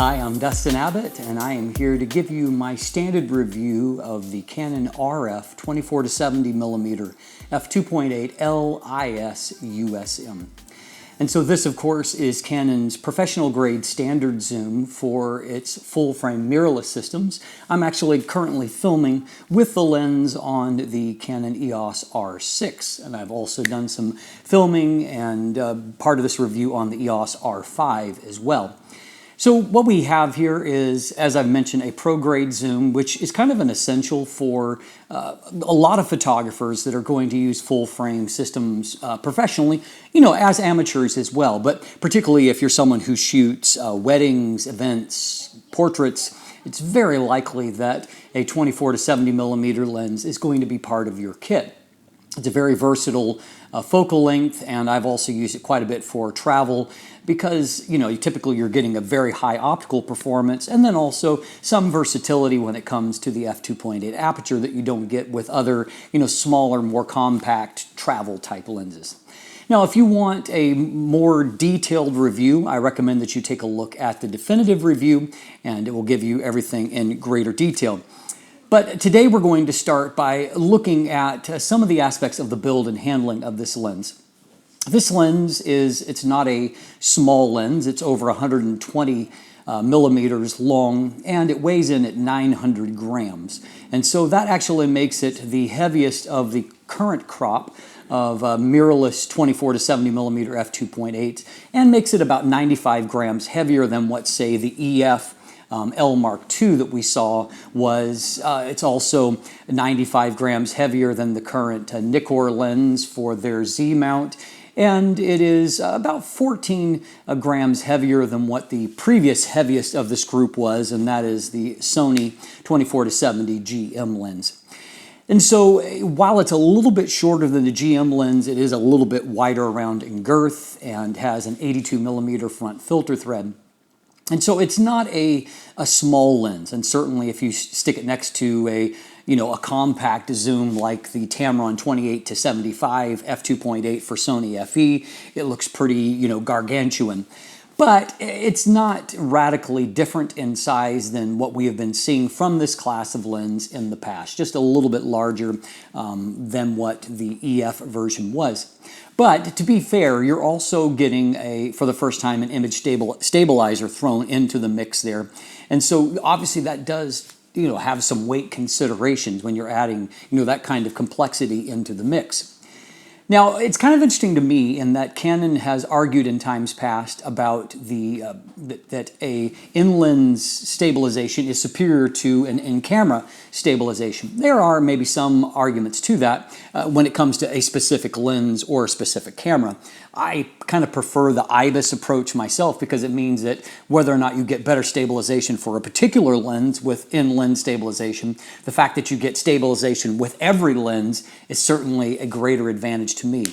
Hi, I'm Dustin Abbott, and I am here to give you my standard review of the Canon RF 24-70mm F2.8L IS USM. And so this, of course, is Canon's professional-grade standard zoom for its full-frame mirrorless systems. I'm actually currently filming with the lens on the Canon EOS R6, and I've also done some filming and part of this review on the EOS R5 as well. So what we have here is, as I've mentioned, a pro-grade zoom, which is kind of an essential for a lot of photographers that are going to use full-frame systems professionally, as amateurs as well. But particularly if you're someone who shoots weddings, events, portraits, it's very likely that a 24-70mm lens is going to be part of your kit. It's a very versatile focal length, and I've also used it quite a bit for travel because, typically you're getting a very high optical performance and then also some versatility when it comes to the f2.8 aperture that you don't get with other, smaller, more compact travel type lenses. Now, if you want a more detailed review, I recommend that you take a look at the definitive review, and it will give you everything in greater detail. But today we're going to start by looking at some of the aspects of the build and handling of this lens. This lens it's not a small lens. It's over 120 millimeters long, and it weighs in at 900 grams. And so that actually makes it the heaviest of the current crop of mirrorless 24-70mm f2.8, and makes it about 95 grams heavier than what, say, the EF L Mark II that we saw was. It's also 95 grams heavier than the current Nikkor lens for their Z mount, and it is about 14 grams heavier than what the previous heaviest of this group was, and that is the Sony 24-70 GM lens. And so while it's a little bit shorter than the GM lens, it is a little bit wider around in girth and has an 82mm front filter thread. And so it's not a small lens, and certainly if you stick it next to a compact zoom like the Tamron 28-75 f2.8 for Sony FE, it looks pretty, gargantuan. But it's not radically different in size than what we have been seeing from this class of lens in the past, just a little bit larger than what the EF version was. But to be fair, you're also getting, for the first time, an image stabilizer thrown into the mix there. And so obviously that does have some weight considerations when you're adding that kind of complexity into the mix. Now, it's kind of interesting to me in that Canon has argued in times past about that a in-lens stabilization is superior to an in-camera stabilization. There are maybe some arguments to that when it comes to a specific lens or a specific camera. I kind of prefer the IBIS approach myself because it means that whether or not you get better stabilization for a particular lens with in-lens stabilization, the fact that you get stabilization with every lens is certainly a greater advantage to me.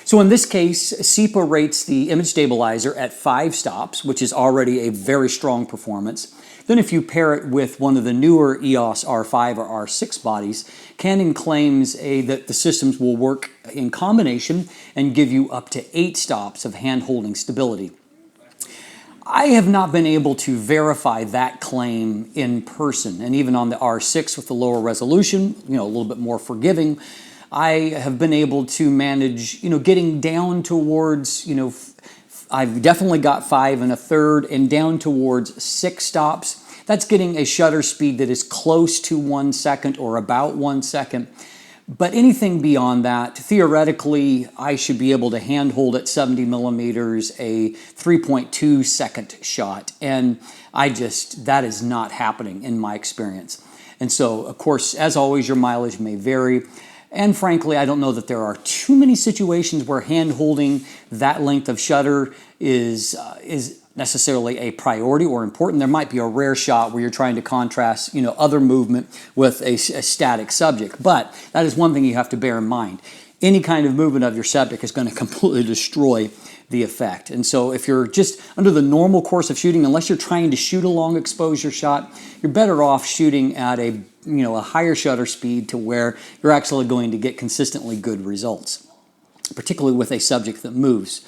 So in this case, SEPA rates the image stabilizer at 5 stops, which is already a very strong performance. Then if you pair it with one of the newer EOS R5 or R6 bodies, Canon claims that the systems will work in combination and give you up to 8 stops of hand-holding stability. I have not been able to verify that claim in person, and even on the R6 with the lower resolution, a little bit more forgiving, I have been able to manage, getting down towards, I've definitely got 5 1/3 and down towards 6 stops. That's getting a shutter speed that is close to 1 second or about 1 second. But anything beyond that, theoretically, I should be able to handhold at 70 millimeters a 3.2 second shot. And that is not happening in my experience. And so, of course, as always, your mileage may vary. And frankly, I don't know that there are too many situations where hand-holding that length of shutter is necessarily a priority or important. There might be a rare shot where you're trying to contrast, other movement with a static subject. But that is one thing you have to bear in mind. Any kind of movement of your subject is going to completely destroy the effect. And so if you're just under the normal course of shooting, unless you're trying to shoot a long exposure shot, you're better off shooting at a higher shutter speed to where you're actually going to get consistently good results, particularly with a subject that moves.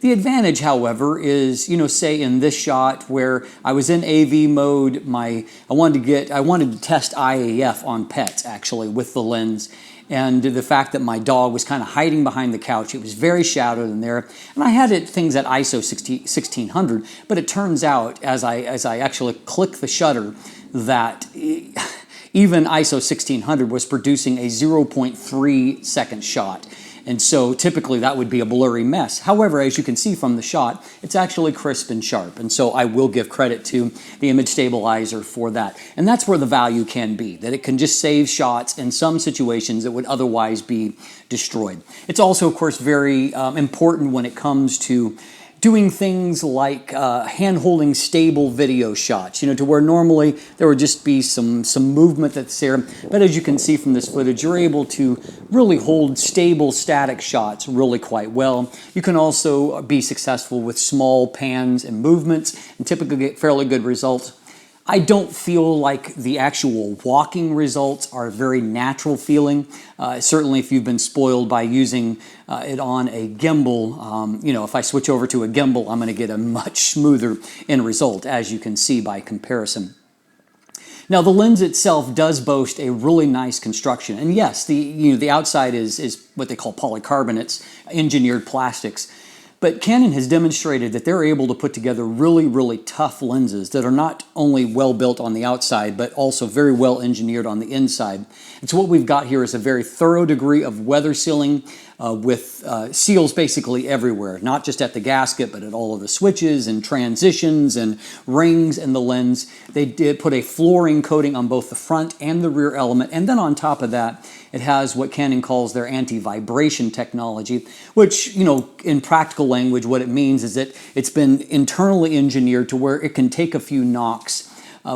The advantage, however, is, say in this shot where I was in AV mode, I wanted to test IAF on pets actually with the lens. And the fact that my dog was kind of hiding behind the couch, it was very shadowed in there. And I had things at ISO 1600, but it turns out as I actually click the shutter that even ISO 1600 was producing a 0.3 second shot. And so typically that would be a blurry mess. However, as you can see from the shot, it's actually crisp and sharp. And so I will give credit to the image stabilizer for that. And that's where the value can be, that it can just save shots in some situations that would otherwise be destroyed. It's also, of course, very important when it comes to doing things like hand-holding stable video shots, to where normally there would just be some movement that's there. But as you can see from this footage, you're able to really hold stable, static shots really quite well. You can also be successful with small pans and movements and typically get fairly good results. I don't feel like the actual walking results are very natural feeling. Certainly if you've been spoiled by using it on a gimbal, if I switch over to a gimbal, I'm going to get a much smoother end result, as you can see by comparison. Now the lens itself does boast a really nice construction. And yes, the outside is what they call polycarbonates, engineered plastics. But Canon has demonstrated that they're able to put together really, really tough lenses that are not only well built on the outside, but also very well engineered on the inside. And so what we've got here is a very thorough degree of weather sealing with seals basically everywhere, not just at the gasket, but at all of the switches and transitions and rings in the lens. They did put a flooring coating on both the front and the rear element. And then on top of that, it has what Canon calls their anti-vibration technology, which, in practical language, what it means is that it's been internally engineered to where it can take a few knocks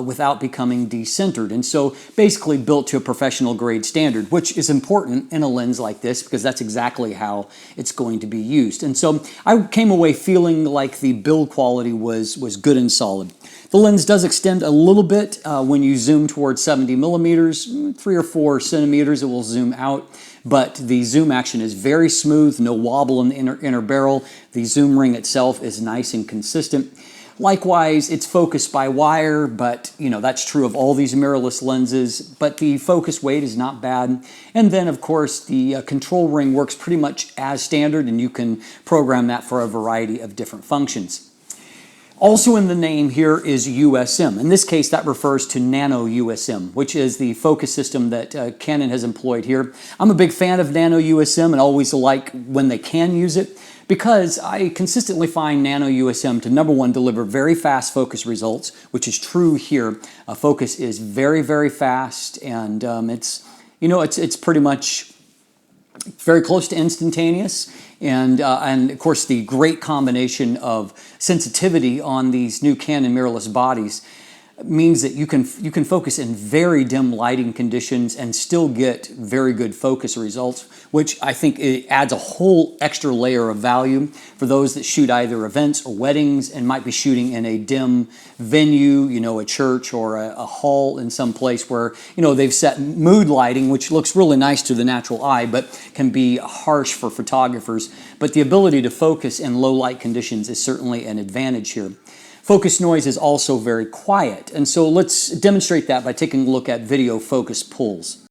without becoming decentered. And so basically built to a professional grade standard, which is important in a lens like this because that's exactly how it's going to be used. And so I came away feeling like the build quality was good and solid. The lens does extend a little bit when you zoom towards 70 millimeters, 3 or 4 centimeters it will zoom out. But the zoom action is very smooth, no wobble in the inner barrel. The zoom ring itself is nice and consistent. Likewise, it's focused by wire, but that's true of all these mirrorless lenses, but the focus weight is not bad. And then of course the control ring works pretty much as standard, and you can program that for a variety of different functions. Also in the name here is USM. In this case, that refers to Nano USM, which is the focus system that Canon has employed here. I'm a big fan of Nano USM and always like when they can use it, because I consistently find Nano USM to, number one, deliver very fast focus results, which is true here. Focus is very, very fast, and it's pretty much very close to instantaneous. And of course, the great combination of sensitivity on these new Canon mirrorless bodies means that you can focus in very dim lighting conditions and still get very good focus results, which I think it adds a whole extra layer of value for those that shoot either events or weddings and might be shooting in a dim venue, a church or a hall in some place where, they've set mood lighting, which looks really nice to the natural eye, but can be harsh for photographers. But the ability to focus in low light conditions is certainly an advantage here. Focus noise is also very quiet, and so let's demonstrate that by taking a look at video focus pulls.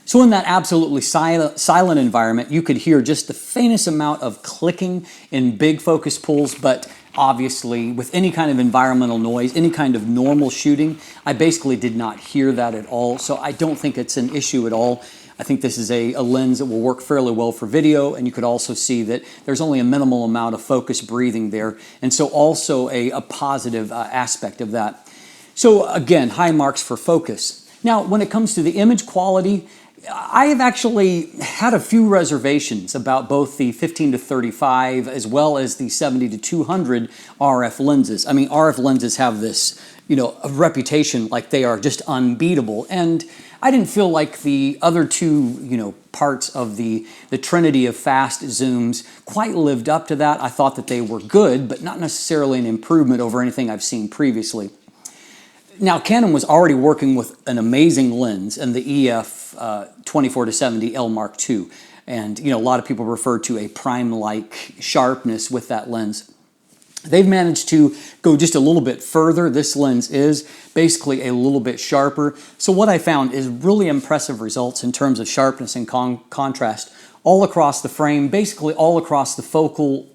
So in that absolutely silent environment, you could hear just the faintest amount of clicking in big focus pulls, but obviously with any kind of environmental noise, any kind of normal shooting, I basically did not hear that at all. So I don't think it's an issue at all. I think this is a lens that will work fairly well for video, and you could also see that there's only a minimal amount of focus breathing there, and so also a positive aspect of that. So again, high marks for focus. Now, when it comes to the image quality, I have actually had a few reservations about both the 15-35 as well as the 70-200 RF lenses. I mean, RF lenses have this, a reputation like they are just unbeatable. And I didn't feel like the other two, parts of the trinity of fast zooms quite lived up to that. I thought that they were good, but not necessarily an improvement over anything I've seen previously. Now, Canon was already working with an amazing lens in the EF 24-70L Mark II. And, a lot of people refer to a prime-like sharpness with that lens. They've managed to go just a little bit further. This lens is basically a little bit sharper. So what I found is really impressive results in terms of sharpness and contrast all across the frame, basically all across the focal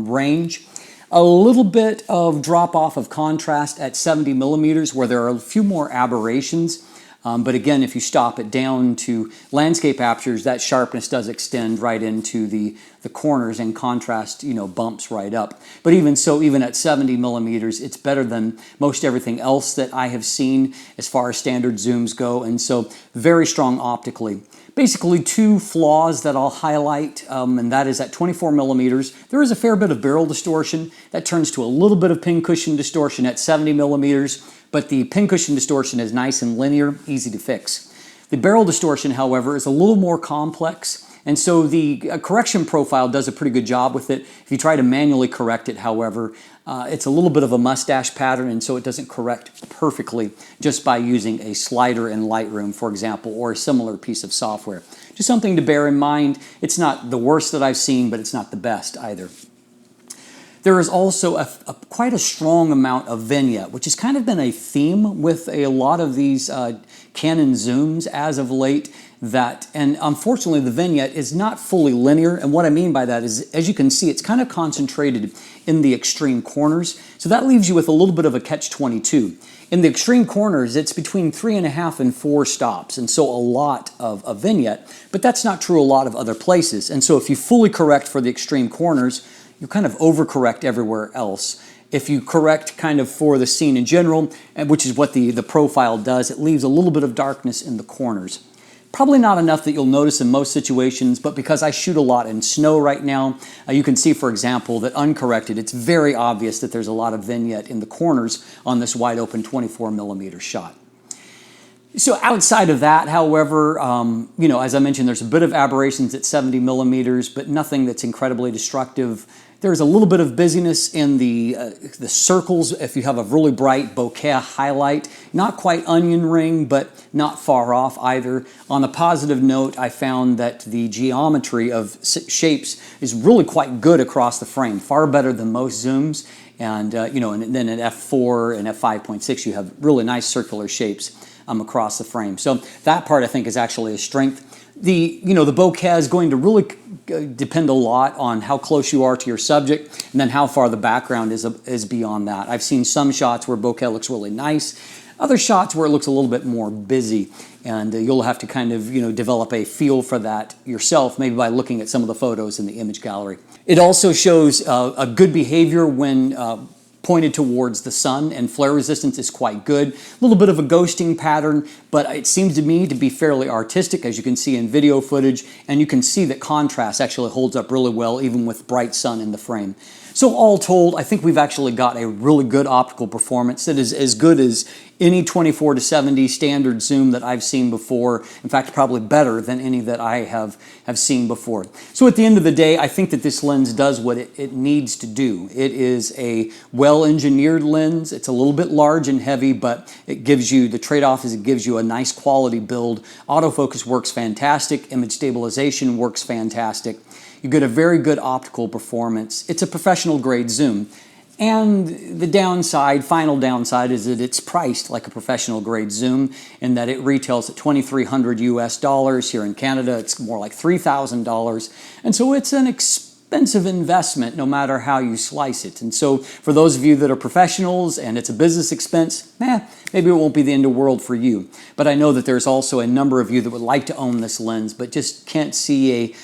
range. A little bit of drop off of contrast at 70 millimeters where there are a few more aberrations. But again, if you stop it down to landscape apertures, that sharpness does extend right into the corners, and contrast, bumps right up. But even so, even at 70 millimeters, it's better than most everything else that I have seen as far as standard zooms go, and so very strong optically. Basically two flaws that I'll highlight, and that is at 24 millimeters, there is a fair bit of barrel distortion. That turns to a little bit of pincushion distortion at 70 millimeters, but the pincushion distortion is nice and linear, easy to fix. The barrel distortion, however, is a little more complex, and so the correction profile does a pretty good job with it. If you try to manually correct it, however, it's a little bit of a mustache pattern, and so it doesn't correct perfectly just by using a slider in Lightroom, for example, or a similar piece of software. Just something to bear in mind. It's not the worst that I've seen, but it's not the best either. There is also quite a strong amount of vignette, which has kind of been a theme with a lot of these Canon zooms as of late. And unfortunately, the vignette is not fully linear. And what I mean by that is, as you can see, it's kind of concentrated in the extreme corners. So that leaves you with a little bit of a catch-22. In the extreme corners, it's between 3.5 and 4 stops, and so a lot of a vignette. But that's not true a lot of other places. And so if you fully correct for the extreme corners, you kind of overcorrect everywhere else. If you correct kind of for the scene in general, which is what the profile does, it leaves a little bit of darkness in the corners. Probably not enough that you'll notice in most situations, but because I shoot a lot in snow right now, you can see, for example, that uncorrected, it's very obvious that there's a lot of vignette in the corners on this wide open 24 millimeter shot. So outside of that, however, as I mentioned, there's a bit of aberrations at 70 millimeters, but nothing that's incredibly destructive. There's a little bit of busyness in the circles if you have a really bright bokeh highlight. Not quite onion ring, but not far off either. On a positive note, I found that the geometry of shapes is really quite good across the frame, far better than most zooms. And, and then at f4 and f5.6, you have really nice circular shapes across the frame. So that part, I think, is actually a strength. The bokeh is going to really depend a lot on how close you are to your subject and then how far the background is beyond that. I've seen some shots where bokeh looks really nice, other shots where it looks a little bit more busy, and you'll have to kind of develop a feel for that yourself, maybe by looking at some of the photos in the image gallery. It also shows a good behavior when pointed towards the sun, and flare resistance is quite good. A little bit of a ghosting pattern, but it seems to me to be fairly artistic, as you can see in video footage, and you can see that contrast actually holds up really well even with bright sun in the frame. So all told, I think we've actually got a really good optical performance that is as good as any 24-70 standard zoom that I've seen before. In fact, probably better than any that I have seen before. So at the end of the day, I think that this lens does what it needs to do. It is a well-engineered lens. It's a little bit large and heavy, but it gives you, the trade-off is it gives you a nice quality build. Autofocus works fantastic. Image stabilization works fantastic. You get a very good optical performance. It's a professional grade zoom. And the downside, final downside, is that it's priced like a professional grade zoom in that it retails at $2,300 US. Here in Canada, it's more like $3,000. And so it's an expensive investment no matter how you slice it. And so for those of you that are professionals and it's a business expense, maybe it won't be the end of the world for you. But I know that there's also a number of you that would like to own this lens but just can't see a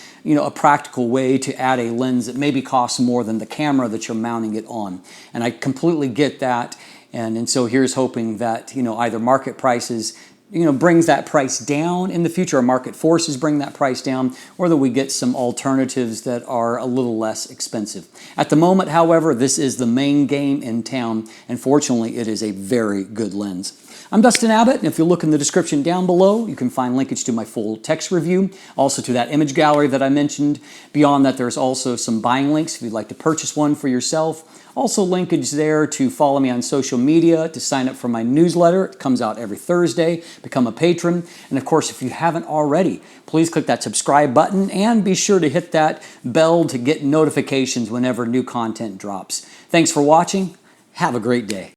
practical way to add a lens that maybe costs more than the camera that you're mounting it on. And I completely get that. And so here's hoping that, either market prices brings that price down in the future, or market forces bring that price down, or that we get some alternatives that are a little less expensive. At the moment, however, this is the main game in town, and fortunately, it is a very good lens. I'm Dustin Abbott, and if you look in the description down below, you can find linkage to my full text review, also to that image gallery that I mentioned. Beyond that, there's also some buying links if you'd like to purchase one for yourself. Also linkage there to follow me on social media, to sign up for my newsletter. It comes out every Thursday. Become a patron. And of course, if you haven't already, please click that subscribe button and be sure to hit that bell to get notifications whenever new content drops. Thanks for watching. Have a great day.